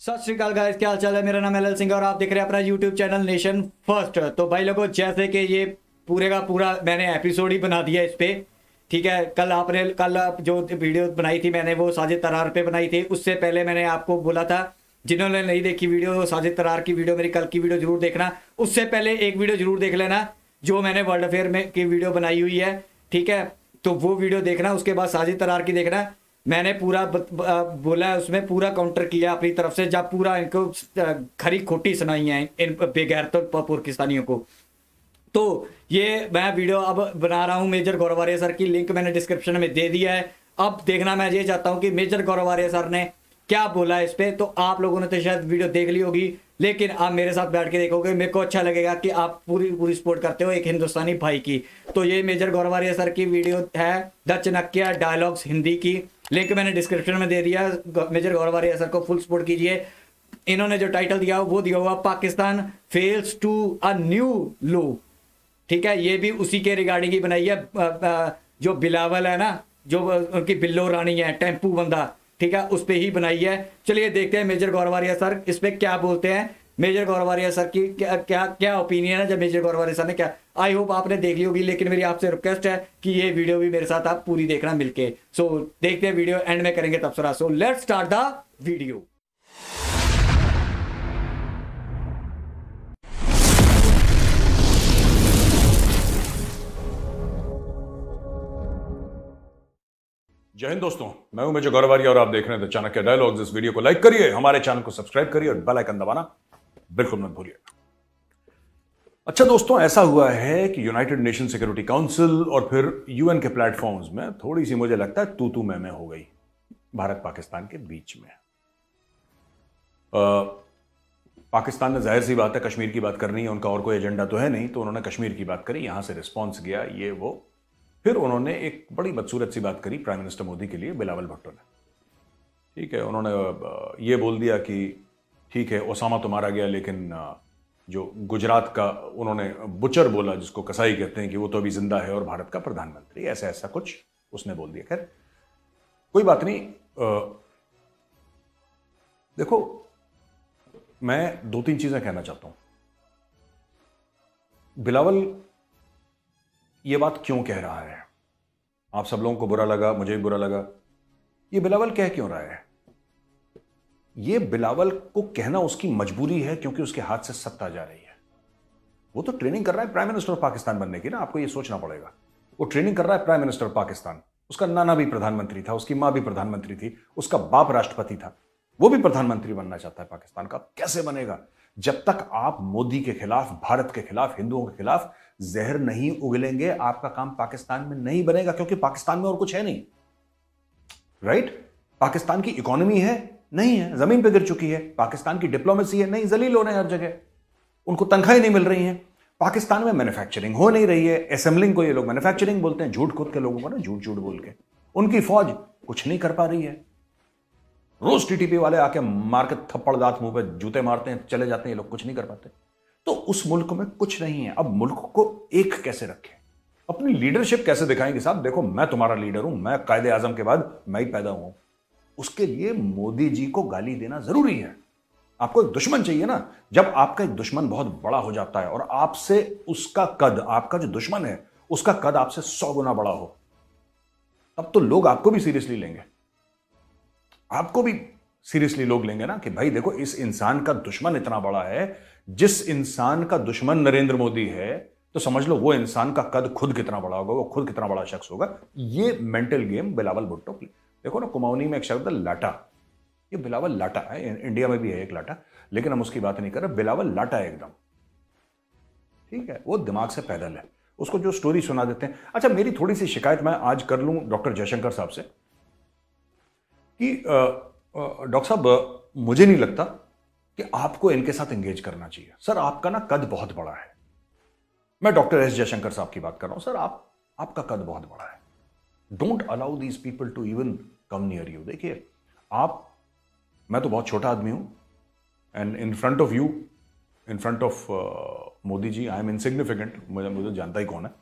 सत श्रीकाल गाइस, क्या हाल चाल है। मेरा नाम है एल सिंह और आप देख रहे हैं अपना यूट्यूब चैनल नेशन फर्स्ट। तो भाई लोगों, जैसे कि ये पूरे का पूरा मैंने एपिसोड ही बना दिया इस पे। ठीक है, कल आप जो वीडियो बनाई थी मैंने वो साजिद तरार पे बनाई थी। उससे पहले मैंने आपको बोला था जिन्होंने नहीं देखी वीडियो, साजिद तरार की वीडियो, मेरी कल की वीडियो जरूर देखना। उससे पहले एक वीडियो जरूर देख लेना जो मैंने वर्ल्ड अफेयर में की वीडियो बनाई हुई है। ठीक है, तो वो वीडियो देखना, उसके बाद साजिद तरार की देखना। मैंने पूरा बोला है, उसमें पूरा काउंटर किया अपनी तरफ से, जब पूरा इनको खरी खोटी सुनाई है इन बेगैरतों पाकिस्तानियों को। तो ये मैं वीडियो अब बना रहा हूँ मेजर गौरवारिया सर की, लिंक मैंने डिस्क्रिप्शन में दे दिया है। अब देखना, मैं ये चाहता हूँ कि मेजर गौरवारिया सर ने क्या बोला इस पे। तो आप लोगों ने तो शायद वीडियो देख ली होगी, लेकिन आप मेरे साथ बैठ के देखोगे, मेरे को अच्छा लगेगा कि आप पूरी पूरी सपोर्ट करते हो एक हिंदुस्तानी भाई की। तो ये मेजर गौरवारिया सर की वीडियो है, द चाणक्य डायलॉग्स हिंदी की, लिंक मैंने डिस्क्रिप्शन में दे दिया। मेजर गौरवारिया सर को फुल सपोर्ट कीजिए। इन्होंने जो टाइटल दिया वो दिया हुआ Pakistan fails to a new low. ठीक है, ये भी उसी के रिगार्डिंग ही बनाई है। जो बिलावल है ना, जो उनकी बिल्लो रानी है, टेम्पू बंदा, ठीक है, उस पे ही बनाई है। चलिए देखते हैं मेजर गौरवारिया सर इस पे क्या बोलते हैं। मेजर गौरवारिया सर की क्या क्या क्या ओपिनियन है जब मेजर गौरवारिया सर ने क्या। आई होप आपने देख ली होगी, लेकिन मेरी आपसे रिक्वेस्ट है कि ये वीडियो भी मेरे साथ आप पूरी देखना मिलके। सो देखते हैं, वीडियो एंड में करेंगे तबसरा। So let's start the video. जय हिंद दोस्तों, मैं हूं मेजर गौरवारिया और आप देख रहे हैं द चाणक्य डायलॉग्स। इस वीडियो को लाइक करिए, हमारे चैनल को सब्सक्राइब करिए और बेल आइकन दबाना बिल्कुल मत भूलिए। अच्छा दोस्तों, ऐसा हुआ है कि यूनाइटेड नेशन सिक्योरिटी काउंसिल और फिर यूएन के प्लेटफॉर्म्स में थोड़ी सी मुझे लगता है तू मैं हो गई भारत पाकिस्तान के बीच में। पाकिस्तान ने जाहिर सी बात है कश्मीर की बात करनी है, उनका और कोई एजेंडा तो है नहीं, तो उन्होंने कश्मीर की बात करी, यहां से रिस्पॉन्स गया ये वो। फिर उन्होंने एक बड़ी बदसूरत सी बात करी प्राइम मिनिस्टर मोदी के लिए, बिलावल भुट्टो ने। ठीक है, उन्होंने ये बोल दिया कि ठीक है ओसामा तो मारा गया, लेकिन जो गुजरात का उन्होंने बुचर बोला, जिसको कसाई कहते हैं, कि वो तो अभी जिंदा है और भारत का प्रधानमंत्री, ऐसा ऐसा कुछ उसने बोल दिया। खैर कोई बात नहीं। देखो, मैं दो तीन चीजें कहना चाहता हूं। बिलावल ये बात क्यों कह रहा है, आप सब लोगों को बुरा लगा, मुझे भी बुरा लगा। ये बिलावल कह क्यों रहा है? ये बिलावल को कहना उसकी मजबूरी है, क्योंकि उसके हाथ से सत्ता जा रही है। वो तो ट्रेनिंग कर रहा है प्राइम मिनिस्टर ऑफ पाकिस्तान बनने की ना, आपको ये सोचना पड़ेगा। वो ट्रेनिंग कर रहा है प्राइम मिनिस्टर ऑफ पाकिस्तान। उसका नाना भी प्रधानमंत्री था, उसकी मां भी प्रधानमंत्री थी, उसका बाप राष्ट्रपति था, वो भी प्रधानमंत्री बनना चाहता है पाकिस्तान का। कैसे बनेगा? जब तक आप मोदी के खिलाफ, भारत के खिलाफ, हिंदुओं के खिलाफ जहर नहीं उगलेंगे, आपका काम पाकिस्तान में नहीं बनेगा, क्योंकि पाकिस्तान में और कुछ है नहीं। राइट? पाकिस्तान की इकोनॉमी है? नहीं है, जमीन पे गिर चुकी है। पाकिस्तान की डिप्लोमेसी है? नहीं, जलील हो रहे हैं हर जगह, उनको तनख्वाहें नहीं मिल रही हैं। पाकिस्तान में मैन्युफैक्चरिंग हो नहीं रही है, असेंबलिंग को ये लोग मैन्युफैक्चरिंग बोलते हैं, झूठ खुद के लोगों को ना, झूठ झूठ बोल के। उनकी फौज कुछ नहीं कर पा रही है। रोज टीटीपी वाले आके मार के थप्पड़ दांत मुंह पे जूते मारते हैं, चले जाते हैं, ये लोग कुछ नहीं कर पाते। तो उस मुल्क में कुछ नहीं है। अब मुल्क को एक कैसे रखें, अपनी लीडरशिप कैसे दिखाएंगे? साहब देखो, मैं तुम्हारा लीडर हूं, मैं कायदे आजम के बाद मैं ही पैदा हुआ। उसके लिए मोदी जी को गाली देना जरूरी है। आपको एक दुश्मन चाहिए ना। जब आपका एक दुश्मन बहुत बड़ा हो जाता है और आपसे उसका कद, आपका जो दुश्मन है उसका कद आपसे 100 गुना बड़ा हो, तब तो लोग आपको भी सीरियसली लेंगे। आपको भी सीरियसली लोग लेंगे ना, कि भाई देखो, इस इंसान का दुश्मन इतना बड़ा है। जिस इंसान का दुश्मन नरेंद्र मोदी है, तो समझ लो वो इंसान का कद खुद कितना बड़ा होगा, वो खुद कितना बड़ा शख्स होगा। ये मेंटल गेम बिलावल भुट्टो की। देखो ना, कुमाऊनी में एक शब्द है लाटा, ये बिलावल लाटा है। इंडिया में भी है एक लाटा, लेकिन हम उसकी बात नहीं कर रहे। बिलावल लाटा है एकदम, ठीक है, वो दिमाग से पैदल है, उसको जो स्टोरी सुना देते हैं। अच्छा, मेरी थोड़ी सी शिकायत मैं आज कर लूं डॉक्टर जयशंकर साहब से, कि डॉक्टर साहब, मुझे नहीं लगता कि आपको इनके साथ एंगेज करना चाहिए। सर आपका ना कद बहुत बड़ा है। मैं डॉक्टर एस जयशंकर साहब की बात कर रहा हूं। सर आपका कद बहुत बड़ा है। Don't allow these people to even come near you. देखिए, मैं तो बहुत छोटा आदमी हूं, and in front of you, in front of Modi ji, I am insignificant. मुझे जानता ही कौन है।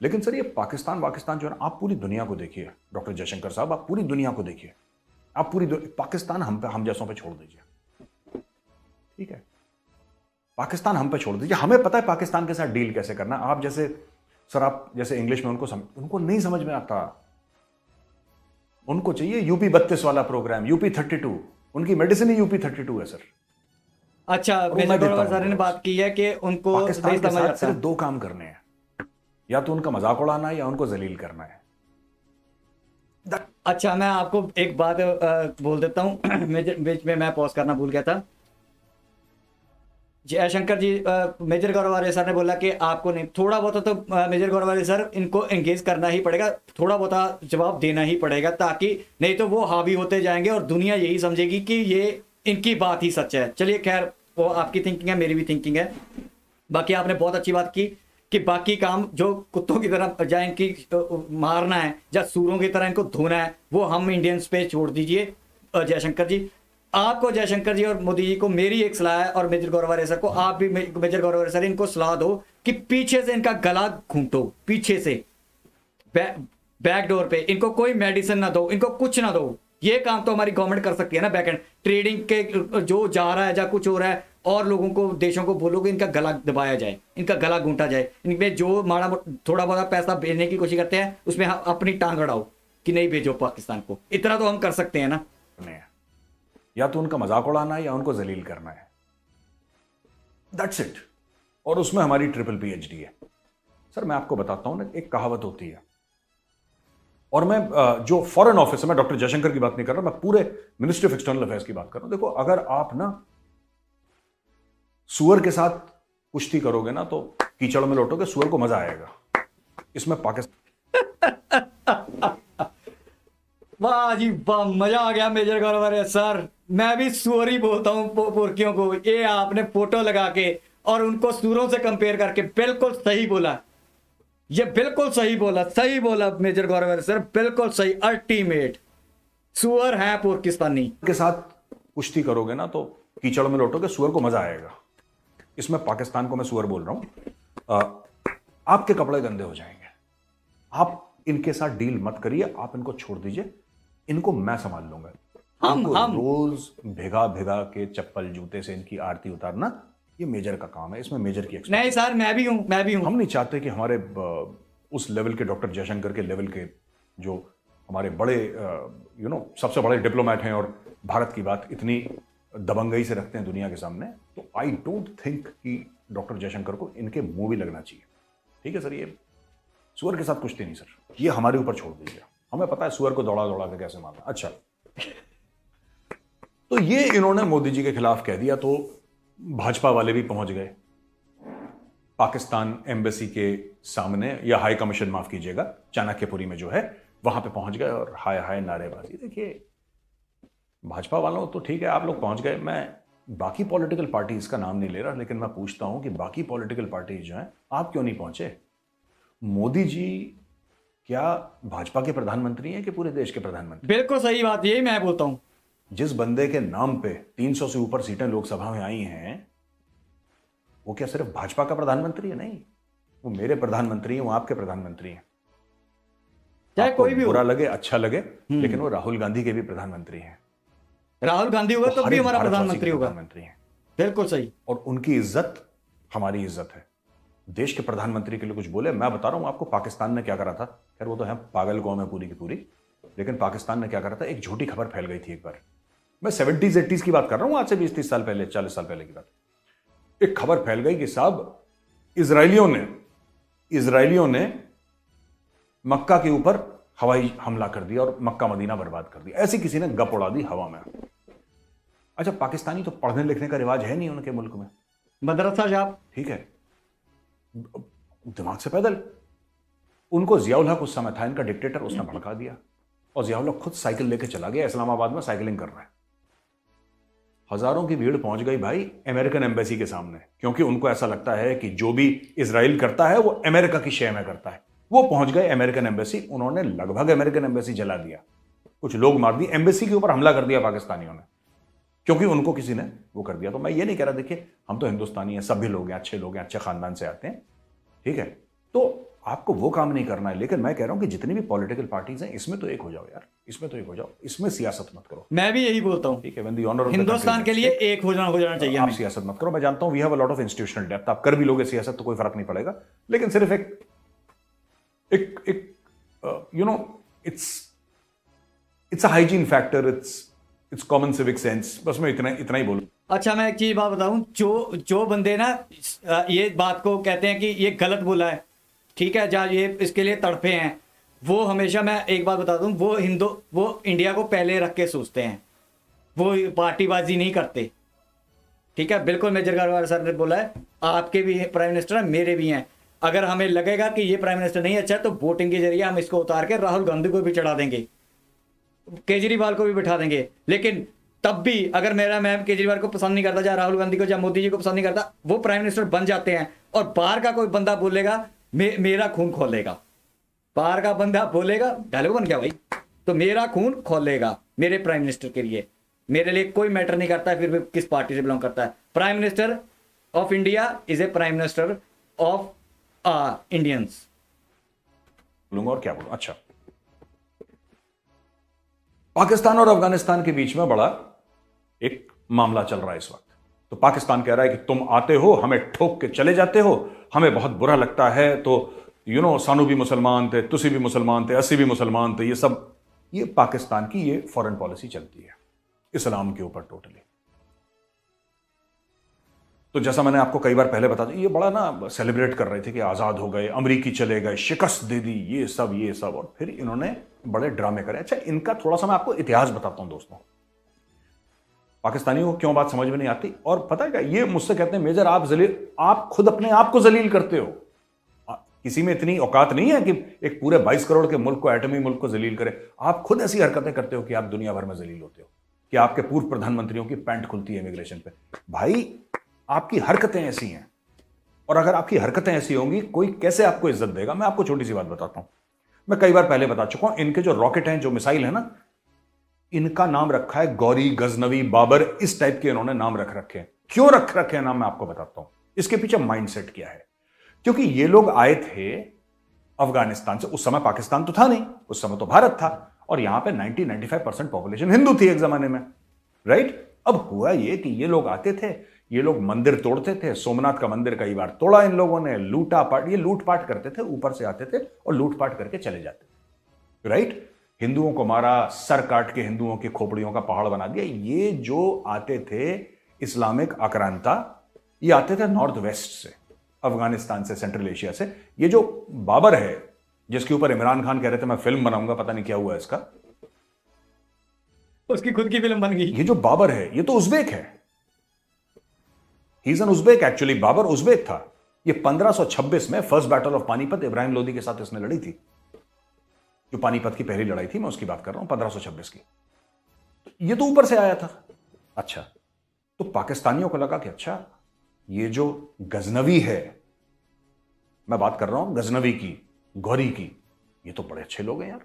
लेकिन सर ये पाकिस्तान जो है ना, आप पूरी दुनिया को देखिए डॉक्टर जयशंकर साहब, आप पूरी दुनिया को देखिए। आप पूरी पाकिस्तान हम जैसों पे छोड़ दीजिए। ठीक है, पाकिस्तान हम पे छोड़ दीजिए, हमें पता है पाकिस्तान के साथ डील कैसे करना। आप जैसे सर, आप जैसे इंग्लिश में उनको नहीं समझ में आता। उनको चाहिए यूपी 32 वाला प्रोग्राम, यूपी 32। उनकी मेडिसिन ही यूपी 32 है सर। अच्छा, मेजर गौरव सर ने बात की है कि उनको पाकिस्तान के साथ सिर्फ 2 काम करने हैं, या तो उनका मजाक उड़ाना है या उनको जलील करना है। अच्छा, मैं आपको एक बात बोल देता हूं, बीच में मैं पॉज करना भूल गया था। जयशंकर जी, मेजर गौरव सर ने बोला कि आपको नहीं, थोड़ा बहुत तो मेजर गौरव सर इनको एंगेज करना ही पड़ेगा, थोड़ा बहुत जवाब देना ही पड़ेगा, ताकि नहीं तो वो हावी होते जाएंगे और दुनिया यही समझेगी कि ये इनकी बात ही सच है। चलिए खैर, वो आपकी थिंकिंग है, मेरी भी थिंकिंग है। बाकी आपने बहुत अच्छी बात की कि बाकी काम जो कुत्तों की तरह या इनकी मारना है या सूरों की तरह इनको धोना है, वो हम इंडियंस पे छोड़ दीजिए। जयशंकर जी, आपको, जयशंकर जी और मोदी जी को मेरी एक सलाह है, और मेजर गौरव सर को आप भी, मेजर गौरव सर, इनको सलाह दो कि पीछे से इनका गला घूंटो, पीछे से बैक डोर पे। इनको कोई मेडिसिन ना दो, इनको कुछ ना दो। ये काम तो हमारी गवर्नमेंट कर सकती है ना, बैक एंड ट्रेडिंग के जो जा रहा है या कुछ हो रहा है, और लोगों को, देशों को बोलो कि इनका गला दबाया जाए, इनका गला घूंटा जाए। इनमें जो माड़ा थोड़ा बहुत पैसा भेजने की कोशिश करते हैं, उसमें अपनी टांग अड़ाओ कि नहीं भेजो पाकिस्तान को। इतना तो हम कर सकते हैं ना। या तो उनका मजाक उड़ाना है या उनको जलील करना है, दैट्स इट। और उसमें हमारी ट्रिपल PhD है। सर मैं आपको बताता हूं ना, एक कहावत होती है, और मैं जो फॉरेन ऑफिस है, मैं डॉक्टर जयशंकर की बात नहीं कर रहा, मैं पूरे मिनिस्ट्री ऑफ एक्सटर्नल अफेयर्स की बात कर रहा हूं। देखो, अगर आप ना सुअर के साथ कुश्ती करोगे ना, तो कीचड़ में लौटोगे, सुअर को मजा आएगा। इसमें पाकिस्तान वाह जी वाह, मजा आ गया मेजर गौरव सर। मैं भी सुअर ही बोलता हूं पुरखियों को। ये आपने फोटो लगा के और उनको सूरों से कंपेयर करके बिल्कुल सही बोला, ये बिल्कुल सही बोला, सही बोला मेजर गौरव सर, बिल्कुल सही। अल्टीमेट सुअर है पाकिस्तानी। के साथ कुश्ती करोगे ना, तो कीचड़ में लौटोगे, सुअर को मजा आएगा। इसमें पाकिस्तान को मैं सुअर बोल रहा हूं। आपके कपड़े गंदे हो जाएंगे, आप इनके साथ डील मत करिए, आप इनको छोड़ दीजिए, इनको मैं संभाल लूंगा। हम रोज भिगा भिगा के चप्पल जूते से इनकी आरती उतारना, ये मेजर का काम है, इसमें मेजर की नहीं सर, मैं भी हूं। हम नहीं चाहते कि हमारे उस लेवल के डॉक्टर जयशंकर के लेवल के जो हमारे बड़े सबसे बड़े डिप्लोमेट हैं और भारत की बात इतनी दबंगई से रखते हैं दुनिया के सामने, तो आई डोंट थिंक कि डॉक्टर जयशंकर को इनके मुंह भी लगना चाहिए। ठीक है सर, ये सुअर के साथ कुश्ती नहीं सर, ये हमारे ऊपर छोड़ दीजिए, हमें पता है सुअर को दौड़ा दौड़ा के कैसे मारना। अच्छा, तो ये इन्होंने मोदी जी के खिलाफ कह दिया, तो भाजपा वाले भी पहुंच गए पाकिस्तान एम्बेसी के सामने, या हाई कमीशन माफ कीजिएगा, चाणक्यपुरी में जो है, वहां पे पहुंच गए और हाय हाय नारेबाजी। देखिए, भाजपा वालों तो ठीक है, आप लोग पहुंच गए, मैं बाकी पॉलिटिकल पार्टीज का नाम नहीं ले रहा, लेकिन मैं पूछता हूं कि बाकी पॉलिटिकल पार्टीज जो हैं, आप क्यों नहीं पहुंचे? मोदी जी क्या भाजपा के प्रधानमंत्री हैं कि पूरे देश के प्रधानमंत्री? बिल्कुल सही बात, यही मैं बोलता हूं। जिस बंदे के नाम पे 300 से ऊपर सीटें लोकसभा में आई हैं, वो क्या सिर्फ भाजपा का प्रधानमंत्री है? नहीं, वो मेरे प्रधानमंत्री हैं, वो आपके प्रधानमंत्री हैं। चाहे कोई भी बुरा लगे अच्छा लगे, लेकिन वो राहुल गांधी के भी प्रधानमंत्री हैं। राहुल गांधी होगा तो भी हमारा प्रधानमंत्री होगा। बिल्कुल सही। और उनकी इज्जत हमारी इज्जत है। देश के प्रधानमंत्री के लिए कुछ बोले, मैं बता रहा हूं आपको पाकिस्तान ने क्या करा था। खैर वो तो है पागल कौम है पूरी की पूरी, लेकिन पाकिस्तान ने क्या करा था, एक झूठी खबर फैल गई थी एक बार। मैं 70s 80s की बात कर रहा हूं, आज से 20-30 साल पहले, 40 साल पहले की बात। एक खबर फैल गई कि साहब इजरायलियों ने मक्का के ऊपर हवाई हमला कर दिया और मक्का मदीना बर्बाद कर दिया। ऐसी किसी ने गप उड़ा दी हवा में। अच्छा, पाकिस्तानी तो पढ़ने लिखने का रिवाज है नहीं उनके मुल्क में, मदरसा साहब, ठीक है, दिमाग से पैदल। उनको जियाउल हक उस समय था इनका डिक्टेटर, उसने भड़का दिया और जियाउल हक खुद साइकिल लेके चला गया, इस्लामाबाद में साइकिलिंग कर रहा है। हजारों की भीड़ पहुंच गई भाई अमेरिकन एम्बेसी के सामने, क्योंकि उनको ऐसा लगता है कि जो भी इजराइल करता है वो अमेरिका की शय में करता है। वो पहुंच गए अमेरिकन एम्बेसी, उन्होंने लगभग अमेरिकन एम्बेसी जला दिया, कुछ लोग मार दिए, एम्बेसी के ऊपर हमला कर दिया पाकिस्तानियों ने, क्योंकि उनको किसी ने वो कर दिया। तो मैं ये नहीं कह रहा, देखिए हम तो हिंदुस्तानी हैं, सभी लोग हैं, अच्छे खानदान से आते हैं, ठीक है। तो आपको वो काम नहीं करना है। लेकिन मैं कह रहा हूं कि जितनी भी पॉलिटिकल पार्टीज हैं, इसमें तो एक हो जाओ यार, इसमें तो एक हो जाओ, इसमें सियासत मत करो। मैं भी यही बोलता हूँ, ठीक है, when the honor of the Hindustan country के is लिए at stake, एक हो जाना चाहिए आप हमें। सियासत मत करो। मैं जानता हूं we have a lot of institutional depth, आप कर भी लोगे सियासत तो कोई फर्क नहीं पड़ेगा। लेकिन सिर्फ एक एक एक you know it's a hygiene factor, it's common civic sense, बस मैं इतना ही बोलूं। अच्छा, मैं एक चीज बात बताऊं, जो बंदे ना ये बात को कहते हैं कि ये गलत बोला है, ठीक है, जहाँ ये इसके लिए तड़पे हैं, वो हमेशा, मैं एक बात बता दूं, वो इंडिया को पहले रख के सोचते हैं, वो पार्टीबाजी नहीं करते। ठीक है, बिल्कुल मेजर गारवाल सर ने बोला है, आपके भी प्राइम मिनिस्टर हैं, मेरे भी हैं। अगर हमें लगेगा कि ये प्राइम मिनिस्टर नहीं अच्छा है, तो वोटिंग के जरिए हम इसको उतार के राहुल गांधी को भी चढ़ा देंगे, केजरीवाल को भी बिठा देंगे। लेकिन तब भी अगर मैं केजरीवाल को पसंद नहीं करता, या राहुल गांधी को या मोदी जी को पसंद नहीं करता, वो प्राइम मिनिस्टर बन जाते हैं। और बाहर का कोई बंदा बोलेगा मेरा खून खोलेगा, बाहर का बंदा बोलेगा, डायलॉग बन गया भाई, तो मेरा खून खोलेगा मेरे प्राइम मिनिस्टर के लिए। मेरे लिए कोई मैटर नहीं करता है फिर भी किस पार्टी से बिलोंग करता है। Prime minister of India is a prime minister of Indians. बोलूंगा और क्या बोलूं। अच्छा, पाकिस्तान और अफगानिस्तान के बीच में बड़ा एक मामला चल रहा है इस वक्त। तो पाकिस्तान कह रहा है कि तुम आते हो, हमें ठोक के चले जाते हो, हमें बहुत बुरा लगता है, तो सानू भी मुसलमान थे, तुसी भी मुसलमान थे, असी भी मुसलमान थे, ये सब, ये पाकिस्तान की ये फॉरेन पॉलिसी चलती है इस्लाम के ऊपर टोटली। तो जैसा मैंने आपको कई बार पहले बता दिया, ये बड़ा ना सेलिब्रेट कर रहे थे कि आजाद हो गए, अमरीकी चले गए, शिकस्त दे दी, ये सब, और फिर इन्होंने बड़े ड्रामे करे। अच्छा, इनका थोड़ा सा मैं आपको इतिहास बताता हूं दोस्तों। पाकिस्तानियों को क्यों बात समझ में नहीं आती, और पता है क्या, ये मुझसे कहते हैं मेजर आप खुद अपने आप को जलील करते हो। किसी में इतनी औकात नहीं है कि एक पूरे 22 करोड़ के मुल्क को, एटमी मुल्क को जलील करे। आप खुद ऐसी हरकतें करते हो कि आप दुनिया भर में जलील होते हो, कि आपके पूर्व प्रधानमंत्रियों की पैंट खुलती है इमिग्रेशन पे। भाई, आपकी हरकतें ऐसी हैं, और अगर आपकी हरकतें ऐसी होंगी, कोई कैसे आपको इज्जत देगा। मैं आपको छोटी सी बात बताता हूं, मैं कई बार पहले बता चुका हूं, इनके जो रॉकेट हैं, जो मिसाइल है ना, इनका नाम रखा है गौरी, गजनवी, बाबर, इस टाइप के इन्होंने नाम रख रखे हैं। क्यों रख रखे हैं नाम, मैं आपको बताता हूं। इसके पीछे माइंडसेट क्या है, क्योंकि ये लोग आए थे अफगानिस्तान से। उस समय पाकिस्तान तो था नहीं, उस समय तो भारत था, और यहां पे 90-95% पॉपुलेशन हिंदू थी एक जमाने में, राइट। अब हुआ ये कि ये लोग आते थे, ये लोग मंदिर तोड़ते थे। सोमनाथ का मंदिर कई बार तोड़ा इन लोगों ने, ये लूटपाट करते थे, ऊपर से आते थे और लूटपाट करके चले जाते थे, राइट। हिंदुओं को मारा, सर काट के हिंदुओं की खोपड़ियों का पहाड़ बना दिया। ये जो आते थे इस्लामिक आक्रांता, ये आते थे नॉर्थ वेस्ट से, अफगानिस्तान से, सेंट्रल एशिया से। ये जो बाबर है, जिसके ऊपर इमरान खान कह रहे थे मैं फिल्म बनाऊंगा, पता नहीं क्या हुआ इसका, उसकी खुद की फिल्म बन गई। ये जो बाबर है, ये तो उज्बेक है, he is an Uzbek actually. Babur Uzbek था। ये 1526 में first battle of Panipat Ibrahim Lodi के साथ इसने लड़ी थी। जो पानीपत की पहली लड़ाई थी, मैं उसकी बात कर रहा हूं, 1526 की। ये तो ऊपर से आया था। अच्छा, तो पाकिस्तानियों को लगा कि अच्छा, ये जो गजनवी है, मैं बात कर रहा हूं गजनवी की, गौरी की, ये तो बड़े अच्छे लोग हैं यार,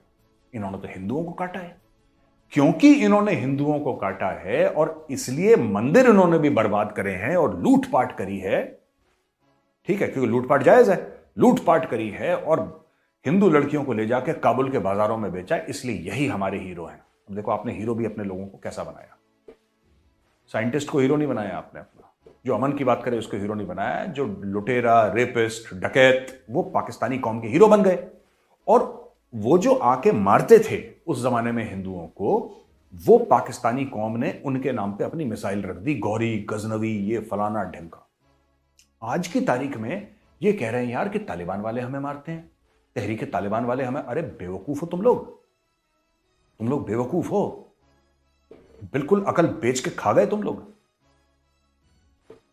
इन्होंने तो हिंदुओं को काटा है। क्योंकि इन्होंने हिंदुओं को काटा है और इसलिए मंदिर इन्होंने भी बर्बाद करे हैं और लूटपाट करी है, ठीक है, क्योंकि लूटपाट जायज है, लूटपाट करी है और हिंदू लड़कियों को ले जाके काबुल के बाजारों में बेचा, इसलिए यही हमारे हीरो हैं। अब देखो, आपने हीरो भी अपने लोगों को कैसा बनाया। साइंटिस्ट को हीरो नहीं बनाया आपने अपना, जो अमन की बात करे उसको हीरो नहीं बनाया, जो लुटेरा, रेपिस्ट, डकैत, वो पाकिस्तानी कौम के हीरो बन गए। और वो जो आके मारते थे उस जमाने में हिंदुओं को, वो पाकिस्तानी कौम ने उनके नाम पे अपनी मिसाइल रख दी, गौरी, गजनवी, ये फलाना ढिमका। आज की तारीख में ये कह रहे हैं यार कि तालिबान वाले हमें मारते हैं, तहरीक तालिबान वाले हमें। अरे बेवकूफ हो तुम लोग बेवकूफ हो, बिल्कुल अकल बेच के खा गए तुम लोग।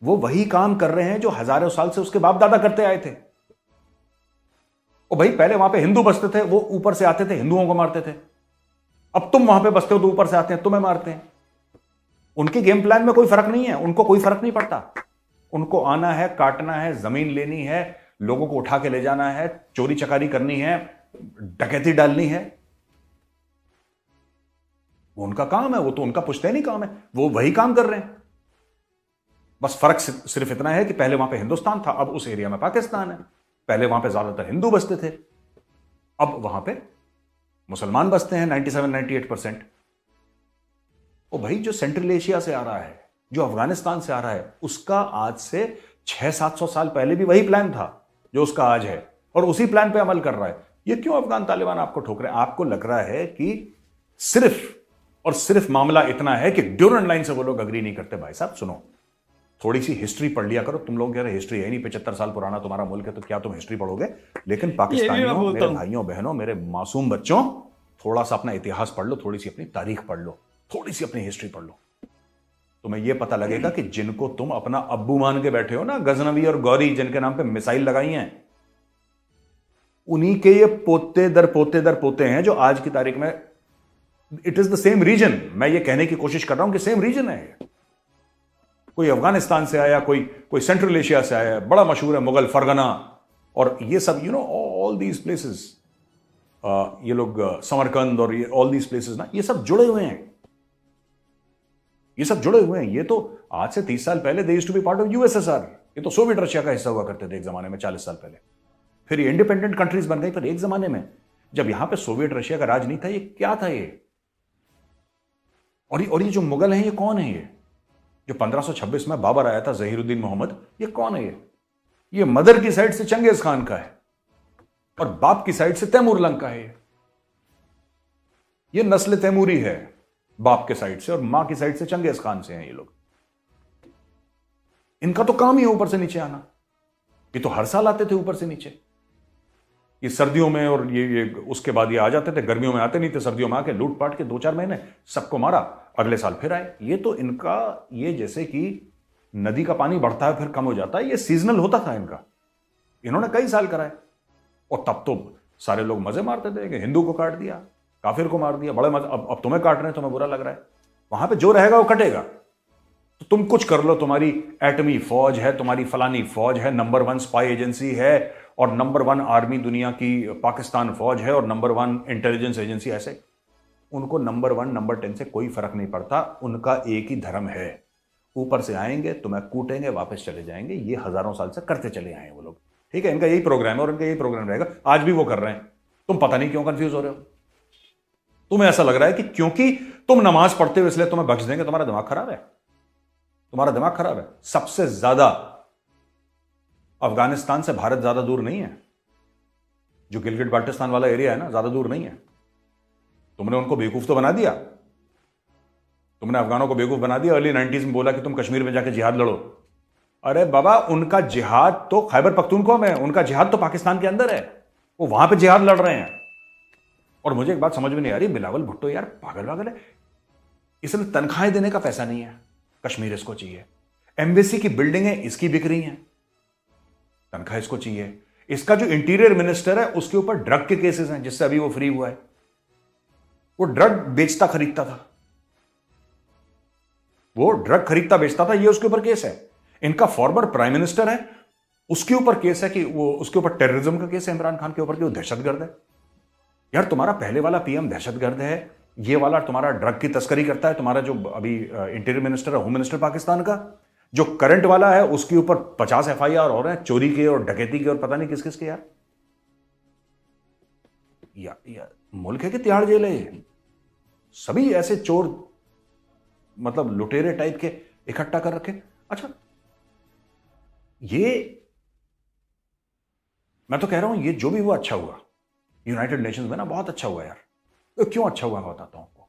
वो वही काम कर रहे हैं जो हजारों साल से उसके बाप दादा करते आए थे। ओ भाई, पहले वहां पे हिंदू बसते थे, वो ऊपर से आते थे, हिंदुओं को मारते थे। अब तुम वहां पे बसते हो तो ऊपर से आते हैं, तुम्हें मारते हैं। उनके गेम प्लान में कोई फर्क नहीं है, उनको कोई फर्क नहीं पड़ता। उनको आना है, काटना है, जमीन लेनी है, लोगों को उठा के ले जाना है, चोरी चकारी करनी है, डकैती डालनी है, वो उनका काम है, वो तो उनका पुश्तैनी काम है, वो वही काम कर रहे हैं। बस फर्क सिर्फ इतना है कि पहले वहां पे हिंदुस्तान था, अब उस एरिया में पाकिस्तान है। पहले वहां पे ज्यादातर हिंदू बसते थे, अब वहां पे मुसलमान बसते हैं 97-98%। ओ भाई, जो सेंट्रल एशिया से आ रहा है, जो अफगानिस्तान से आ रहा है, उसका आज से 600-700 साल पहले भी वही प्लान था जो उसका आज है, और उसी प्लान पे अमल कर रहा है। ये क्यों अफगान तालिबान आपको ठोक रहे हैं? आपको लग रहा है कि सिर्फ और सिर्फ मामला इतना है कि ड्यूरेंट लाइन से वो लोग अग्री नहीं करते। भाई साहब सुनो, थोड़ी सी हिस्ट्री पढ़ लिया करो। तुम लोग कह रहे हिस्ट्री है नहीं, 75 साल पुराना तुम्हारा मुल्क है, तो क्या तुम हिस्ट्री पढ़ोगे? लेकिन पाकिस्तानियों, मेरे भाइयों बहनों, मेरे मासूम बच्चों, थोड़ा सा अपना इतिहास पढ़ लो, थोड़ी सी अपनी तारीख पढ़ लो, थोड़ी सी अपनी हिस्ट्री पढ़ लो। तुम्हें यह पता लगेगा कि जिनको तुम अपना अब्बू मान के बैठे हो ना, गजनवी और गौरी, जिनके नाम पे मिसाइल लगाई हैं, उन्हीं के ये पोते दर पोते दर पोते हैं जो आज की तारीख में, it is the same reason. मैं ये कहने की कोशिश कर रहा हूं कि सेम रीजन है। कोई अफगानिस्तान से आया, कोई सेंट्रल एशिया से आया, बड़ा मशहूर है मुगल फरगना और ये सब, you know, all these places, ये लोग समरकंद और ये ऑल दीज प्लेसेस ना, ये सब जुड़े हुए हैं, ये सब जुड़े हुए हैं। ये तो आज से 30 साल पहले they used to be part of USSR. ये तो सोवियत रशिया का हिस्सा हुआ करते थे एक जमाने में, 40 साल पहले। फिर ये इंडिपेंडेंट कंट्रीज बन गई। पर एक जमाने में जब यहां पे सोवियत रशिया का राज नहीं था, ये क्या था ये? और ये जो मुगल हैं, ये कौन है? ये जो 1526 में बाबर आया था, जहीरुद्दीन मोहम्मद, ये कौन है? ये मदर की साइड से चंगेज खान का है और बाप की साइड से तैमूर लंग का है। ये नस्ल तैमूरी है बाप के साइड से, और मां की साइड से चंगेज खान से हैं ये लोग। इनका तो काम ही है ऊपर से नीचे आना। ये तो हर साल आते थे ऊपर से नीचे, ये सर्दियों में, और ये उसके बाद ये आ जाते थे। गर्मियों में आते नहीं थे, सर्दियों में आके लूट पाट के 2-4 महीने सबको मारा, अगले साल फिर आए। ये तो इनका, ये जैसे कि नदी का पानी बढ़ता है फिर कम हो जाता है, ये सीजनल होता था इनका। इन्होंने कई साल कराए, और तब तो सारे लोग मजे मारते थे कि हिंदू को काट दिया, काफिर को मार दिया, बड़े मजे। अब तुम्हें काट रहे हैं, तुम्हें बुरा लग रहा है। वहां पे जो रहेगा वो कटेगा। तो तुम कुछ कर लो, तुम्हारी एटमी फौज है, तुम्हारी फलानी फौज है, नंबर 1 स्पाई एजेंसी है, और नंबर 1 आर्मी दुनिया की पाकिस्तान फौज है, और नंबर 1 इंटेलिजेंस एजेंसी, ऐसे उनको नंबर 1 नंबर 10 से कोई फर्क नहीं पड़ता। उनका एक ही धर्म है, ऊपर से आएंगे, तुम्हें कूटेंगे, वापस चले जाएंगे। ये हजारों साल से करते चले आए हैं वो लोग, ठीक है? इनका यही प्रोग्राम है और इनका यही प्रोग्राम रहेगा। आज भी वो कर रहे हैं। तुम पता नहीं क्यों कंफ्यूज हो रहे हो। तुम्हें ऐसा लग रहा है कि क्योंकि तुम नमाज पढ़ते हो इसलिए तुम्हें बख्श देंगे। तुम्हारा दिमाग खराब है, तुम्हारा दिमाग खराब है। सबसे ज्यादा अफगानिस्तान से भारत ज्यादा दूर नहीं है। जो गिलगिट बाल्टिस्तान वाला एरिया है ना, ज्यादा दूर नहीं है। तुमने उनको बेवकूफ तो बना दिया, तुमने अफगानों को बेवकूफ बना दिया। अर्ली 90s में बोला कि तुम कश्मीर में जाके जिहाद लड़ो। अरे बाबा, उनका जिहाद तो खैबर पख्तूनख्वा में, उनका जिहाद तो पाकिस्तान के अंदर है। वो वहां पे जिहाद लड़ रहे हैं। और मुझे एक बात समझ में नहीं आ रही, बिलावल भुट्टो यार पागल है। इसमें तनख्वाहें देने का पैसा नहीं है, कश्मीर इसको चाहिए। एम्बेसी की बिल्डिंगें इसकी बिक रही हैं, तनख्वाह इसको चाहिए। इसका जो इंटीरियर मिनिस्टर है, उसके ऊपर ड्रग के केसेस हैं, जिससे अभी वो फ्री हुआ है। वो ड्रग बेचता खरीदता था, वो ड्रग खरीदता बेचता था, ये उसके ऊपर केस है। इनका फॉर्मर प्राइम मिनिस्टर है, उसके ऊपर केस है कि वो, उसके ऊपर टेररिज्म का केस है इमरान खान के ऊपर कि वो दहशतगर्द है। यार तुम्हारा पहले वाला पीएम दहशतगर्द है, ये वाला तुम्हारा ड्रग की तस्करी करता है। तुम्हारा जो अभी इंटीरियर मिनिस्टर है, होम मिनिस्टर पाकिस्तान का, जो करंट वाला है, उसके ऊपर 50 एफआईआर हो रहे हैं, चोरी के और डकैती के और पता नहीं किस किस के। यार मुल्क है कि तिहाड़ जेल है ये? सभी ऐसे चोर, मतलब लुटेरे टाइप के इकट्ठा कर रखे। अच्छा, ये मैं तो कह रहा हूं, ये जो भी हुआ अच्छा हुआ। यूनाइटेड नेशंस में ना बहुत अच्छा हुआ यार। तो क्यों अच्छा हुआ मैं बताता हूं आपको।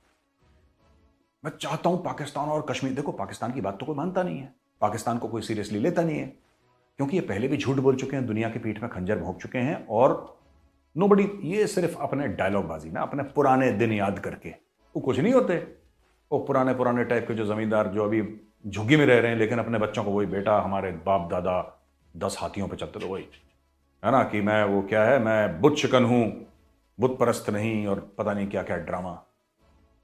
मैं चाहता हूं पाकिस्तान और कश्मीर, देखो पाकिस्तान की बात तो कोई मानता नहीं है, पाकिस्तान को कोई सीरियसली लेता नहीं है, क्योंकि ये पहले भी झूठ बोल चुके हैं, दुनिया की पीठ में खंजर भोंक चुके हैं। और नोबडी, ये सिर्फ अपने डायलॉग बाजी ना, अपने पुराने दिन याद करके, वो कुछ नहीं होते। वो पुराने टाइप के जो जमींदार जो अभी झुग्गी में रह रहे हैं, लेकिन अपने बच्चों को वही, बेटा हमारे बाप दादा 10 हाथियों पे चलते थे, वही है ना, कि मैं वो क्या है, मैं बुत शिकन हूं, बुत परस्त नहीं, और पता नहीं क्या क्या ड्रामा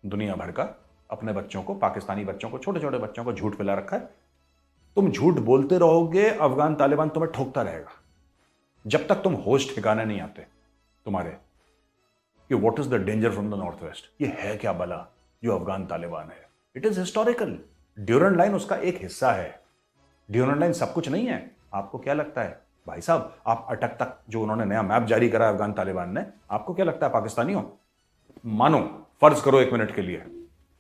दुनिया भर का अपने बच्चों को, पाकिस्तानी बच्चों को, छोटे छोटे बच्चों को झूठ पिला रखा है। तुम झूठ बोलते रहोगे, अफगान तालिबान तुम्हें ठोकता रहेगा जब तक तुम होश ठिकाने नहीं आते तुम्हारे कि what is the danger from the north west. ये है क्या बला जो अफगान तालिबान है? It is historical. Durand line उसका एक हिस्सा है। ड्यूरेंट लाइन सब कुछ नहीं है। आपको क्या लगता है भाई साहब, आप अटक तक जो उन्होंने नया मैप जारी करा अफगान तालिबान ने, आपको क्या लगता है पाकिस्तानी हो? मानो, फर्ज करो 1 मिनट के लिए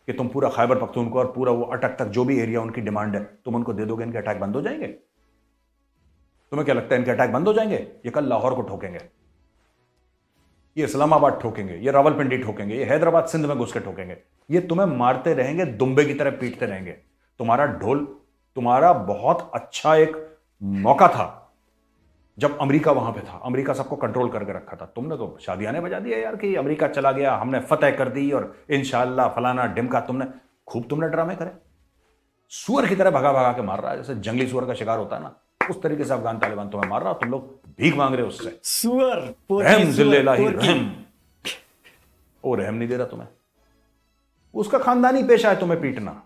कि तुम पूरा खैबर पख्तूनख्वा और पूरा वो अटक तक जो भी एरिया उनकी डिमांड है तुम उनको दे दोगे, इनके अटैक बंद हो जाएंगे? तुम्हें क्या लगता है इनके अटैक बंद हो जाएंगे? ये कल लाहौर को ठोकेंगे, ये इस्लामाबाद ठोकेंगे, ये रावलपिंडी ठोकेंगे, ये हैदराबाद सिंध में घुस के ठोकेंगे। ये तुम्हें मारते रहेंगे, दुम्बे की तरह पीटते रहेंगे। तुम्हारा ढोल, तुम्हारा बहुत अच्छा एक मौका था जब अमेरिका वहां पे था, अमेरिका सबको कंट्रोल करके रखा था। तुमने तो शादियाने बजा दिया यार कि अमेरिका चला गया, हमने फतेह कर दी और इंशाअल्लाह फलाना ढिमका। तुमने ड्रामे करे, सुअर की तरह भगा भगा के मार रहा है, जैसे जंगली सुअर का शिकार होता है ना, उस तरीके से अफगान तालिबान तुम्हें मार रहा, तुम लोग भीख मांग रहे हो उससे। सुअर रहम जिल्लाही रहम, वो रहम नहीं दे रहा तुम्हें, उसका खानदानी पेशा है तुम्हें पीटना।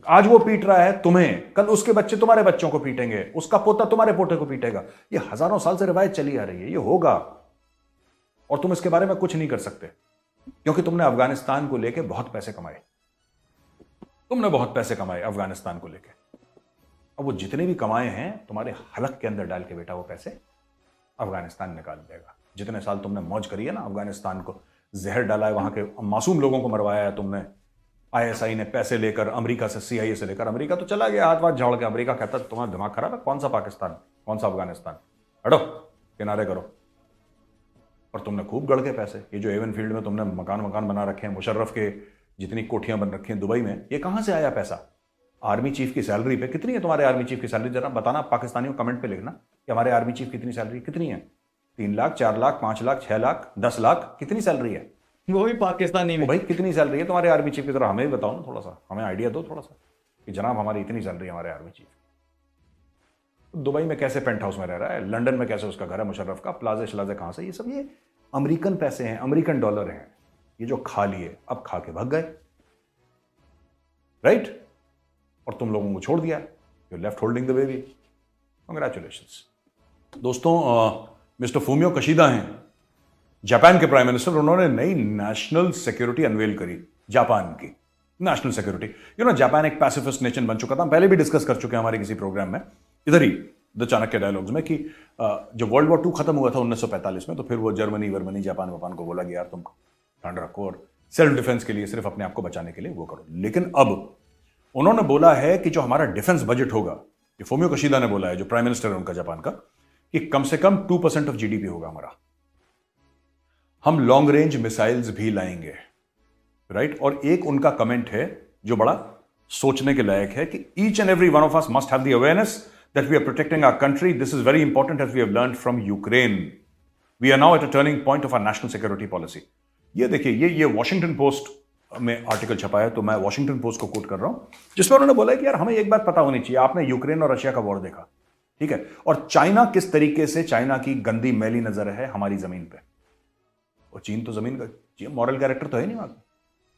आज वो पीट रहा है तुम्हें, कल उसके बच्चे तुम्हारे बच्चों को पीटेंगे, उसका पोता तुम्हारे पोते को पीटेगा। ये हजारों साल से रिवायत चली आ रही है, ये होगा और तुम इसके बारे में कुछ नहीं कर सकते, क्योंकि तुमने अफगानिस्तान को लेके बहुत पैसे कमाए। तुमने बहुत पैसे कमाए अफगानिस्तान को लेके, अब वो जितने भी कमाए हैं तुम्हारे हलक के अंदर डाल के बेटा वो पैसे अफगानिस्तान निकाल देगा। जितने साल तुमने मौज करी है ना, अफगानिस्तान को जहर डाला है, वहां के मासूम लोगों को मरवाया है तुमने। आईएसआई ने पैसे लेकर, अमेरिका से, सीआईए से लेकर, अमेरिका तो चला गया हाथ वाथ झाड़ के। अमेरिका कहता तुम्हारा दिमाग खराब है, कौन सा पाकिस्तान, कौन सा अफगानिस्तान, हटो किनारे करो। और तुमने खूब गढ़ के पैसे, ये जो एवन फील्ड में तुमने मकान बना रखे हैं, मुशर्रफ के जितनी कोठियां बन रखी हैं दुबई में, ये कहां से आया पैसा? आर्मी चीफ की सैलरी पे कितनी है तुम्हारे आर्मी चीफ की सैलरी? जरा बताना पाकिस्तानियों, कमेंट पे लिखना कि हमारे आर्मी चीफ कितनी सैलरी, कितनी है? 3 लाख, 4 लाख, 5 लाख, 6 लाख, 10 लाख, कितनी सैलरी है? वो भी पाकिस्तानी में। भाई कितनी सैलरी है तुम्हारे आर्मी चीफ की? जरा हमें भी बताओ ना, थोड़ा सा हमें आइडिया दो थोड़ा सा कि जनाब हमारी इतनी सैलरी है हमारे आर्मी चीफ। दुबई में कैसे पेंट हाउस में रह रहा है, लंदन में कैसे उसका घर है मुशर्रफ का, प्लाजे शलाजे कहां से? ये सब ये अमेरिकन पैसे हैं, अमेरिकन डॉलर हैं, ये जो खा लिए अब खा के भाग गए, राइट? और तुम लोगों को छोड़ दिया, you left holding the baby. Congratulations दोस्तों। मिस्टर फूमियो किशिदा हैं जापान के प्राइम मिनिस्टर, उन्होंने नई नेशनल सिक्योरिटी अनवेल करी, जापान की नेशनल सिक्योरिटी। जापान एक पैसिफिस्ट नेशन बन चुका था, हम पहले भी डिस्कस कर चुके हैं हमारे किसी प्रोग्राम में, इधर ही द चाणक्य डायलॉग्स में, कि जब वर्ल्ड वॉर 2 खत्म हुआ था 1945 में, तो फिर वो जर्मनी जापान को बोला कि यार तुम ठंड रखो और सेल्फ डिफेंस के लिए, सिर्फ अपने आप को बचाने के लिए वो करो। लेकिन अब उन्होंने बोला है कि जो हमारा डिफेंस बजट होगा, ये फूमियो किशिदा ने बोला है, जो प्राइम मिनिस्टर है उनका जापान का, कि कम से कम 2% ऑफ जीडीपी होगा हमारा। हम लॉन्ग रेंज मिसाइल्स भी लाएंगे, राइट? और एक उनका कमेंट है जो बड़ा सोचने के लायक है कि each and every one of us must have the awareness that we are protecting our country. This is very important as we have learned from Ukraine. We are now at a turning point of our national security policy. ये देखिए, ये Washington post में article छपा है, तो मैं Washington post को coat कर रहा हूं, जिसमें उन्होंने बोला है कि यार हमें एक बात पता होनी चाहिए, आपने यूक्रेन और रशिया का वॉर देखा, ठीक है, और चाइना किस तरीके से, चाइना की गंदी मैली नजर है हमारी जमीन पे, और चीन तो जमीन का मॉरल कैरेक्टर तो है नहीं वहां,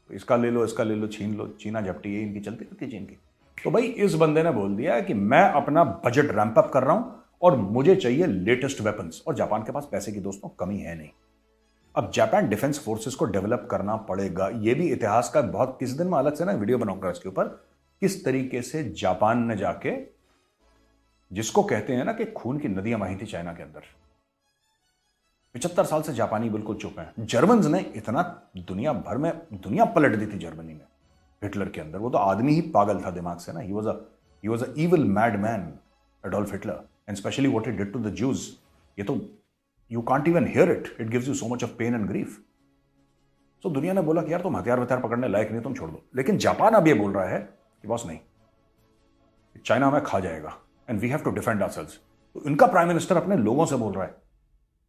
इसका ले लो छीन लो, चीना झपटी है इनकी चलती रहती है चीन की। तो भाई इस बंदे ने बोल दिया कि मैं अपना बजट रैंप अप कर रहा हूं और मुझे चाहिए लेटेस्ट वेपन्स, और जापान के पास पैसे की दोस्तों कमी है नहीं। अब जापान डिफेंस फोर्सेस को डेवलप करना पड़ेगा। ये भी इतिहास का बहुत, किसी दिन मैं अलग से ना वीडियो बनाऊंगा इसके ऊपर, किस तरीके से जापान ने जाके, जिसको कहते हैं ना कि खून की नदियां बही थी चाइना के अंदर, 75 साल से जापानी बिल्कुल चुप हैं। जर्मन्स ने इतना दुनिया भर में दुनिया पलट दी थी जर्मनी में हिटलर के अंदर। वो तो आदमी ही पागल था दिमाग से ना, he was a evil mad man Adolf Hitler, and specially what he did to the Jews. ये तो you can't even hear it, it gives you so much of pain and grief. So दुनिया ने बोला कि यार तुम हथियार पकड़ने लायक नहीं, तुम छोड़ दो। लेकिन जापान अब ये बोल रहा है कि बॉस नहीं, चाइना हमें खा जाएगा and we have to defend ourselves. तो इनका प्राइम मिनिस्टर अपने लोगों से बोल रहा है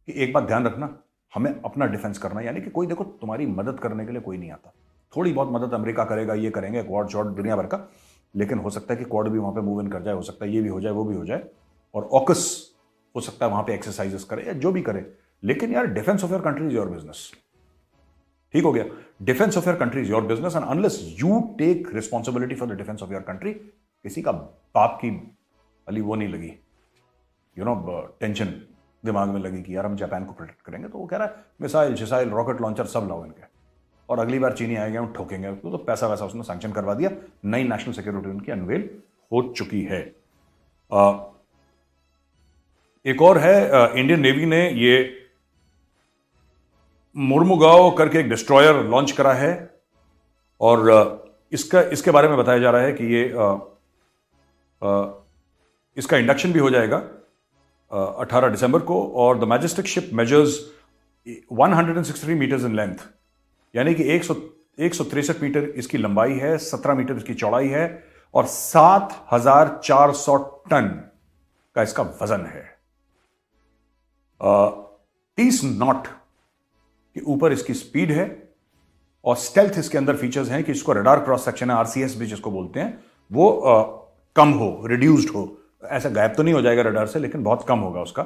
कि एक बात ध्यान रखना, हमें अपना डिफेंस करना है। यानी कि कोई देखो तुम्हारी मदद करने के लिए कोई नहीं आता, थोड़ी बहुत मदद अमेरिका करेगा, ये करेंगे क्वाड शॉट दुनिया भर का, लेकिन हो सकता है कि क्वाड भी वहां पे मूव इन कर जाए, हो सकता है ये भी हो जाए वो भी हो जाए, और ऑकस हो सकता है वहां पे एक्सरसाइजेस करे या जो भी करे। लेकिन यार defence of your country is your business, ठीक हो गया? Defence of your country is your business, and unless you take responsibility for the defence of your country, किसी का बाप की अली वो नहीं लगी, टेंशन दिमाग में लगी कि यार हम जापान को प्रोटेक्ट करेंगे। तो वो कह रहा है मिसाइल रॉकेट लॉन्चर सब लाओ इनके, और अगली बार चीनी आएंगे हम ठोकेंगे। तो पैसा वैसा उसने सैंक्शन करवा दिया, नई नेशनल सिक्योरिटी उनकी अनवेल हो चुकी है। एक और है, इंडियन नेवी ने ये मुर्मुगाओ करके एक डिस्ट्रॉयर लॉन्च करा है और इसके बारे में बताया जा रहा है कि ये इसका इंडक्शन भी हो जाएगा 18 दिसंबर को। और the majestic ship measures 163 metres in length, यानी कि 163 मीटर इसकी लंबाई है, 17 मीटर इसकी चौड़ाई है और 7,400 टन का इसका वजन है। 30 नॉट के ऊपर इसकी स्पीड है और स्टेल्थ इसके अंदर फीचर्स हैं कि इसको रडार क्रॉस सेक्शन है, आरसीएस भी जिसको बोलते हैं, वो कम हो, रिड्यूस्ड हो। ऐसा गायब तो नहीं हो जाएगा रडार से, लेकिन बहुत कम होगा उसका,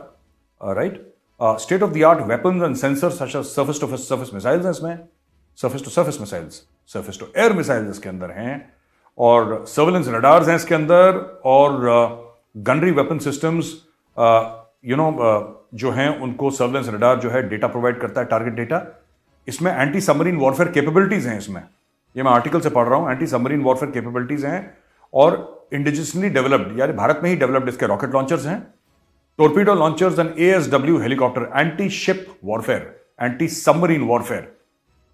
right. State of the art weapons and sensors such as surface to surface missiles हैं इसमें, surface to surface missiles, surface to air missiles इसके अंदर हैं, और सर्वेलेंस रडार्स हैं इसके अंदर, और गनरी वेपन सिस्टम्स जो हैं उनको सर्वेलेंस रडार जो है डेटा प्रोवाइड करता है, टारगेट डेटा। इसमें एंटी सबमरीन वॉरफेयर कैपेबिलिटीज हैं इसमें, ये मैं आर्टिकल से पढ़ रहा हूं, एंटी सबमरीन वॉरफेयर कैपेबिलिटीज हैं और इंडिजिनसली डेवलप्ड, यानी भारत में ही डेवलप्ड इसके रॉकेट लॉन्चर्स हैं, torpedo launchers and ASW helicopter, anti ship warfare, anti submarine warfare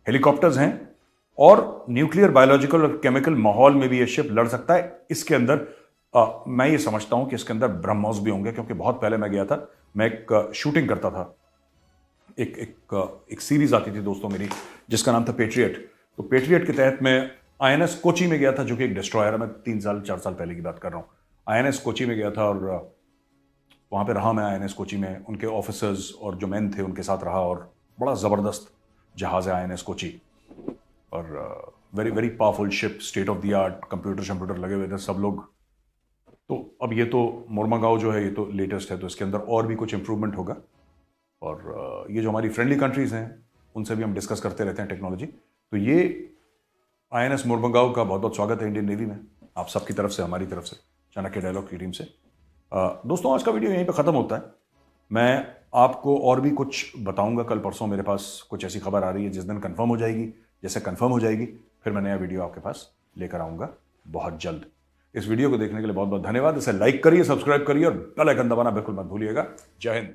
helicopters हैं, और न्यूक्लियर, बायोलॉजिकल और केमिकल माहौल में भी ये शिप लड़ सकता है। इसके अंदर मैं ये समझता हूं कि इसके अंदर ब्रह्मोस भी होंगे, क्योंकि बहुत पहले मैं गया था, मैं एक शूटिंग करता था, एक सीरीज आती थी दोस्तों मेरी जिसका नाम था पेट्रियट। तो पेट्रियट के तहत मैं आईएनएस कोची में गया था, जो कि एक डिस्ट्रॉयर है, मैं 4 साल पहले की बात कर रहा हूँ। आईएनएस कोची में गया था और वहाँ पे रहा मैं आईएनएस कोची में, उनके ऑफिसर्स और जो मैन थे उनके साथ रहा, और बड़ा ज़बरदस्त जहाज़ है आईएनएस कोची, और very very powerful ship, state of the art, computer लगे हुए थे सब लोग। तो अब ये तो मुर्मुगाओ जो है ये तो लेटेस्ट है, तो इसके अंदर और भी कुछ इंप्रूवमेंट होगा, और ये जो हमारी फ्रेंडली कंट्रीज़ हैं उनसे भी हम डिस्कस करते रहते हैं टेक्नोलॉजी। तो ये आईएनएस मुर्मुगाओ का बहुत बहुत स्वागत है इंडियन नेवी में, आप सबकी तरफ से, हमारी तरफ से, चाणक्य डायलॉग की टीम से। दोस्तों आज का वीडियो यहीं पे ख़त्म होता है। मैं आपको और भी कुछ बताऊंगा कल परसों, मेरे पास कुछ ऐसी खबर आ रही है जिस दिन कंफर्म हो जाएगी, जैसे कंफर्म हो जाएगी फिर मैं नया वीडियो आपके पास लेकर आऊँगा बहुत जल्द। इस वीडियो को देखने के लिए बहुत बहुत धन्यवाद। इसे लाइक करिए, सब्सक्राइब करिए और बेल आइकन दबाना बिल्कुल मत भूलिएगा। जय हिंद।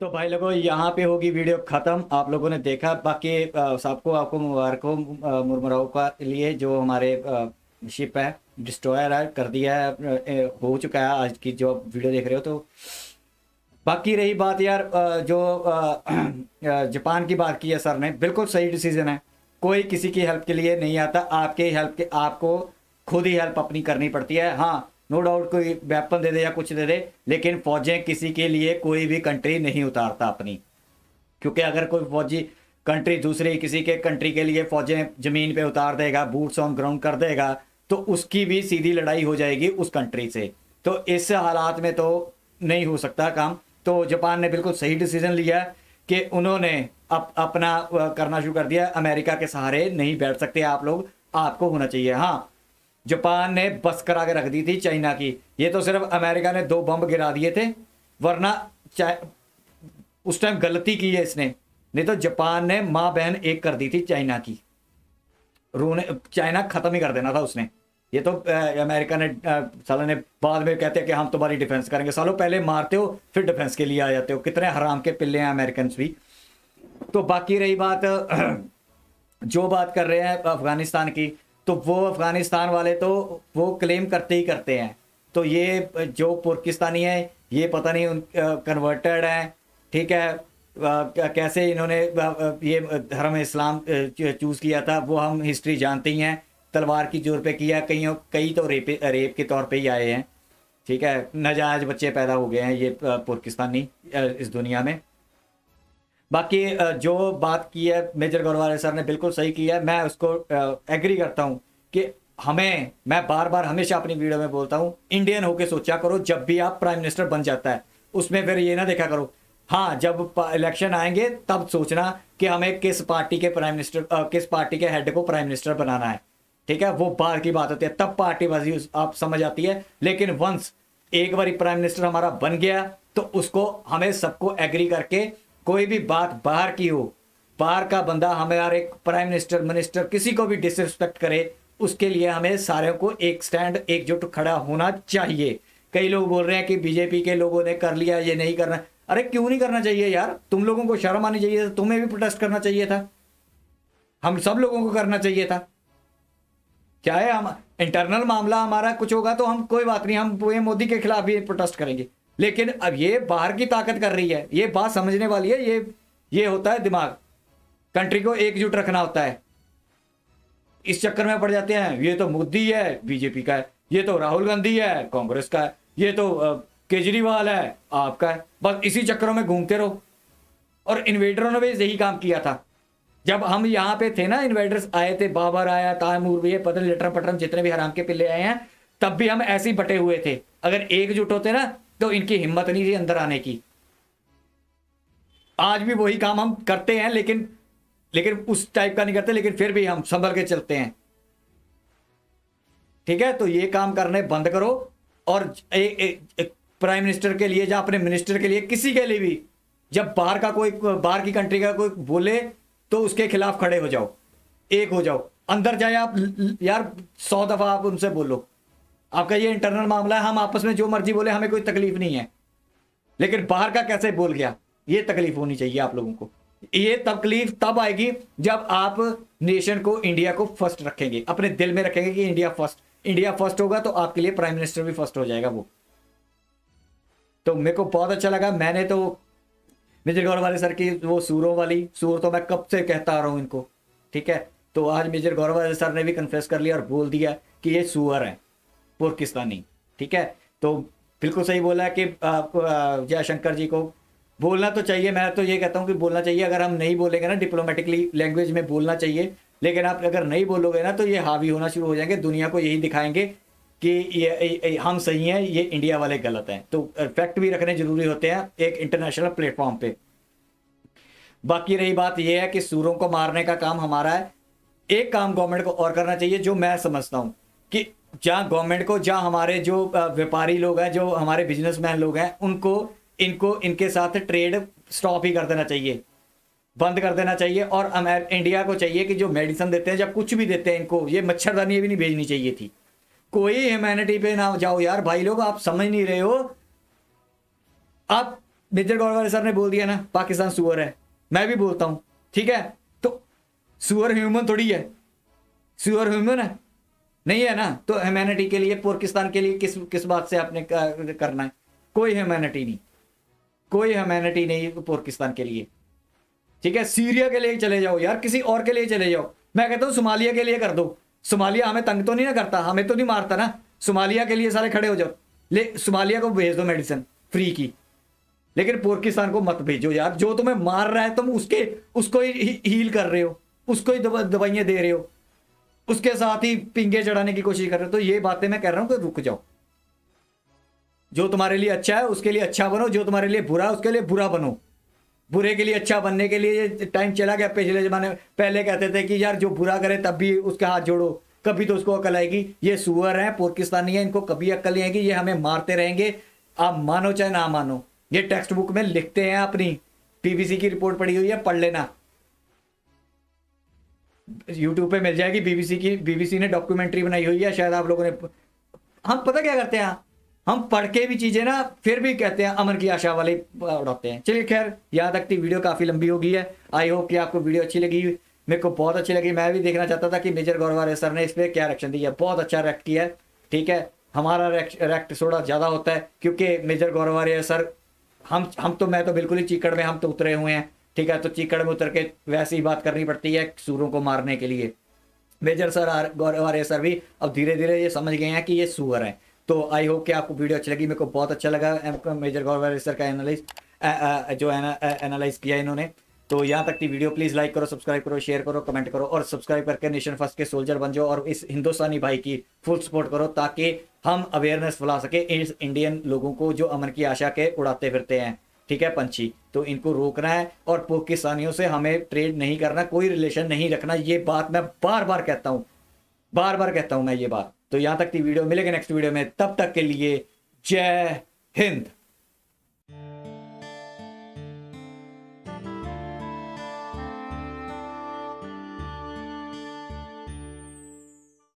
तो भाई लोगों यहाँ पे होगी वीडियो खत्म, आप लोगों ने देखा। बाकी सबको आपको मुबारक हो मुर्मुगाओ का लिए, जो हमारे शिप है, डिस्ट्रॉयर है, कर दिया है, हो चुका है आज की जो वीडियो देख रहे हो। तो बाकी रही बात यार, जो जापान की बात की है सर ने, बिल्कुल सही डिसीजन है। कोई किसी की हेल्प के लिए नहीं आता, आपके हेल्प के आपको खुद ही हेल्प अपनी करनी पड़ती है। हाँ नो डाउट कोई वेपन दे दे या कुछ दे दे, लेकिन फौजें किसी के लिए कोई भी कंट्री नहीं उतारता अपनी, क्योंकि अगर कोई फौजी कंट्री दूसरी किसी के कंट्री के लिए फौजें जमीन पे उतार देगा, बूट्स ऑन ग्राउंड कर देगा, तो उसकी भी सीधी लड़ाई हो जाएगी उस कंट्री से। तो इस हालात में तो नहीं हो सकता काम। तो जापान ने बिल्कुल सही डिसीजन लिया कि उन्होंने अपना करना शुरू कर दिया। अमेरिका के सहारे नहीं बैठ सकते आप लोग, आपको होना चाहिए। हाँ जापान ने बस करा के रख दी थी चाइना की, ये तो सिर्फ अमेरिका ने 2 बम गिरा दिए थे, वरना उस टाइम गलती की है इसने, नहीं तो जापान ने माँ बहन एक कर दी थी चाइना की, चाइना खत्म ही कर देना था उसने। ये तो अमेरिका ने सालों ने बाद में कहते हैं कि हम तुम्हारी डिफेंस करेंगे, सालों पहले मारते हो फिर डिफेंस के लिए आ जाते हो। कितने हराम के पिल्ले हैं अमेरिकन भी। तो बाकी रही बात जो बात कर रहे हैं अफगानिस्तान की, तो वो अफगानिस्तान वाले तो वो क्लेम करते ही करते हैं। तो ये जो पाकिस्तानी है ये पता नहीं कन्वर्टेड है, ठीक है, कैसे इन्होंने ये धर्म इस्लाम चूज़ किया था वो हम हिस्ट्री जानते ही हैं। तलवार की जोर पे किया, कई तो रेप के तौर पे ही आए हैं, ठीक है, नाजायज बच्चे पैदा हो गए हैं ये पाकिस्तानी इस दुनिया में। बाकी जो बात की है मेजर गौरवाले सर ने बिल्कुल सही किया है, मैं उसको एग्री करता हूँ कि हमें, मैं बार बार हमेशा अपनी वीडियो में बोलता हूँ, इंडियन होके सोचा करो जब भी आप प्राइम मिनिस्टर बन जाता है, उसमें फिर ये ना देखा करो हाँ जब इलेक्शन आएंगे तब सोचना कि हमें किस पार्टी के प्राइम मिनिस्टर, किस पार्टी के हेड को प्राइम मिनिस्टर बनाना है, ठीक है, वो बाहर की बात होती है, तब पार्टीबाजी आप समझ आती है। लेकिन वंस एक बार प्राइम मिनिस्टर हमारा बन गया तो उसको हमें सबको एग्री करके, कोई भी बात बाहर की हो, बाहर का बंदा हमारे प्राइम मिनिस्टर किसी को भी डिसरिस्पेक्ट करे, उसके लिए हमें सारे को एक स्टैंड एकजुट खड़ा होना चाहिए। कई लोग बोल रहे हैं कि बीजेपी के लोगों ने कर लिया, ये नहीं करना, अरे क्यों नहीं करना चाहिए यार? तुम लोगों को शर्म आनी चाहिए, तुम्हें भी प्रोटेस्ट करना चाहिए था, हम सब लोगों को करना चाहिए था। क्या है, हम इंटरनल मामला हमारा कुछ होगा तो हम कोई बात नहीं, हम मोदी के खिलाफ भी प्रोटेस्ट करेंगे, लेकिन अब ये बाहर की ताकत कर रही है, ये बात समझने वाली है। ये होता है दिमाग, कंट्री को एकजुट रखना होता है। इस चक्कर में पड़ जाते हैं, ये तो मोदी है बीजेपी का है, ये तो राहुल गांधी है कांग्रेस का है, ये तो केजरीवाल है आपका है, बस इसी चक्करों में घूमते रहो। और इन्वेडरों ने भी यही काम किया था। जब हम यहाँ पे थे ना, इन्वेडर्स आए थे, बाबर आया, तायमूर भी, पता लटरम पटरम जितने भी हराम के पिल्ले आए हैं, तब भी हम ऐसे ही बटे हुए थे। अगर एकजुट होते ना तो इनकी हिम्मत नहीं थी अंदर आने की। आज भी वही काम हम करते हैं, लेकिन उस टाइप का नहीं करते, लेकिन फिर भी हम संभल के चलते हैं। ठीक है, तो ये काम करने बंद करो। और प्राइम मिनिस्टर के लिए या अपने मिनिस्टर के लिए, किसी के लिए भी, जब बाहर की कंट्री का कोई बोले तो उसके खिलाफ खड़े हो जाओ, एक हो जाओ। अंदर जाए आप यार 100 दफा आप उनसे बोलो, आपका ये इंटरनल मामला है, हम आपस में जो मर्जी बोले, हमें कोई तकलीफ नहीं है, लेकिन बाहर का कैसे बोल गया, ये तकलीफ होनी चाहिए आप लोगों को। ये तकलीफ तब आएगी जब आप नेशन को, इंडिया को फर्स्ट रखेंगे, अपने दिल में रखेंगे कि इंडिया फर्स्ट होगा तो आपके लिए प्राइम मिनिस्टर भी फर्स्ट हो जाएगा वो। तो मेरे को बहुत अच्छा लगा। मैंने तो मेजर गौरव वाले सर की वो सूर तो मैं कब से कहता आ रहा हूं इनको, ठीक है। तो आज मेजर गौरव वाले सर ने भी कन्फेस कर लिया और बोल दिया कि ये सुअर है पाकिस्तानी, ठीक है। तो बिल्कुल सही बोला है कि जयशंकर जी को बोलना तो चाहिए। मैं तो ये कहता हूँ कि बोलना चाहिए। अगर हम नहीं बोलेंगे ना, डिप्लोमेटिकली लैंग्वेज में बोलना चाहिए, लेकिन आप अगर नहीं बोलोगे ना तो ये हावी होना शुरू हो जाएंगे, दुनिया को यही दिखाएंगे कि ये हम सही हैं, ये इंडिया वाले गलत हैं। तो फैक्ट भी रखने जरूरी होते हैं एक इंटरनेशनल प्लेटफॉर्म पे। बाकी रही बात ये है कि सूरों को मारने का काम हमारा है। एक काम गवर्नमेंट को और करना चाहिए, जो मैं समझता हूँ कि जहाँ गवर्नमेंट को, जहाँ हमारे जो व्यापारी लोग हैं, जो हमारे बिजनेसमैन लोग हैं, इनके साथ ट्रेड स्टॉप ही कर देना चाहिए, बंद कर देना चाहिए। और इंडिया को चाहिए कि जो मेडिसिन देते हैं, जब कुछ भी देते हैं इनको, ये मच्छरदानी भी नहीं भेजनी चाहिए थी। कोई ह्यूमैनिटी पे ना जाओ यार भाई लोग, आप समझ नहीं रहे हो। आप मेजर गौरव सर ने बोल दिया ना पाकिस्तान सुअर है, मैं भी बोलता हूं, ठीक है। तो सुअर ह्यूमन थोड़ी है, सुअर ह्यूमन है नहीं है ना। तो ह्यूमैनिटी के लिए, पाकिस्तान के लिए किस बात से आपने करना है? कोई ह्यूमैनिटी नहीं, कोई ह्यूमैनिटी नहीं पाकिस्तान के लिए, ठीक है। सीरिया के लिए चले जाओ यार, किसी और के लिए चले जाओ। मैं कहता हूं सोमालिया के लिए कर दो। सोमालिया हमें तंग तो नहीं ना करता, हमें तो नहीं मारता ना। सोमालिया के लिए सारे खड़े हो जाओ, सोमालिया को भेज दो मेडिसिन फ्री की, लेकिन पाकिस्तान को मत भेजो यार। जो तुम्हें मार रहा है तुम उसको ही हील कर रहे हो, उसको ही दवाइयां दे रहे हो, उसके साथ ही पिंगे चढ़ाने की कोशिश कर रहे हो। तो ये बातें मैं कह रहा हूं कि रुक जाओ। जो तुम्हारे लिए अच्छा है उसके लिए अच्छा बनो, जो तुम्हारे लिए बुरा है उसके लिए बुरा बनो। बुरे के लिए अच्छा बनने के लिए टाइम चला गया। पिछले जमाने पहले कहते थे कि यार जो बुरा करे तब भी उसका हाथ जोड़ो, कभी तो उसको अकल आएगी। ये सुअर है, पाकिस्तानी है, इनको कभी अकल नहीं आएगी, ये हमें मारते रहेंगे, आप मानो चाहे ना मानो। ये टेक्स्ट बुक में लिखते हैं, अपनी बीबीसी की रिपोर्ट पड़ी हुई है, पढ़ लेना, यूट्यूब पे मिल जाएगी। बीबीसी ने डॉक्यूमेंट्री बनाई हुई है, शायद आप लोगों ने। हम पता क्या करते हैं, हम पढ़ के भी चीजें ना फिर भी कहते हैं अमन की आशा वाले उड़ाते हैं। चलिए खैर, यहाँ तक की वीडियो काफी लंबी हो गई है। आई होप कि आपको वीडियो अच्छी लगी। मेरे को बहुत अच्छी लगी। मैं भी देखना चाहता था कि मेजर गौरव सर ने इस पर क्या रिएक्शन दिया। बहुत अच्छा रिएक्ट किया है, ठीक है। हमारा रिएक्ट थोड़ा ज्यादा होता है क्योंकि मेजर गौरव सर, मैं तो बिल्कुल ही चीकड़ में हम तो उतरे हुए हैं, ठीक है। तो चीकड़ में उतर के वैसी ही बात करनी पड़ती है सूरों को मारने के लिए। मेजर सर, गौरव सर भी अब धीरे धीरे ये समझ गए हैं कि ये सुअर है। तो आई होप कि आपको वीडियो अच्छी लगी। मेरे को बहुत अच्छा लगा मेजर गौरव सर का एनालाइज किया इन्होंने। तो यहाँ तक की वीडियो प्लीज़ लाइक करो, सब्सक्राइब करो, शेयर करो, कमेंट करो, और सब्सक्राइब करके नेशन फर्स्ट के सोल्जर बन जाओ और इस हिंदुस्तानी भाई की फुल सपोर्ट करो, ताकि हम अवेयरनेस फैला सके इस इंडियन लोगों को जो अमन की आशा के उड़ाते फिरते हैं, ठीक है, पंछी। तो इनको रोकना है और पाकिस्तानियों से हमें ट्रेड नहीं करना, कोई रिलेशन नहीं रखना। ये बात मैं बार बार कहता हूँ मैं ये बात। तो यहाँ तक की वीडियो, मिलेगा नेक्स्ट वीडियो में, तब तक के लिए जय हिंद।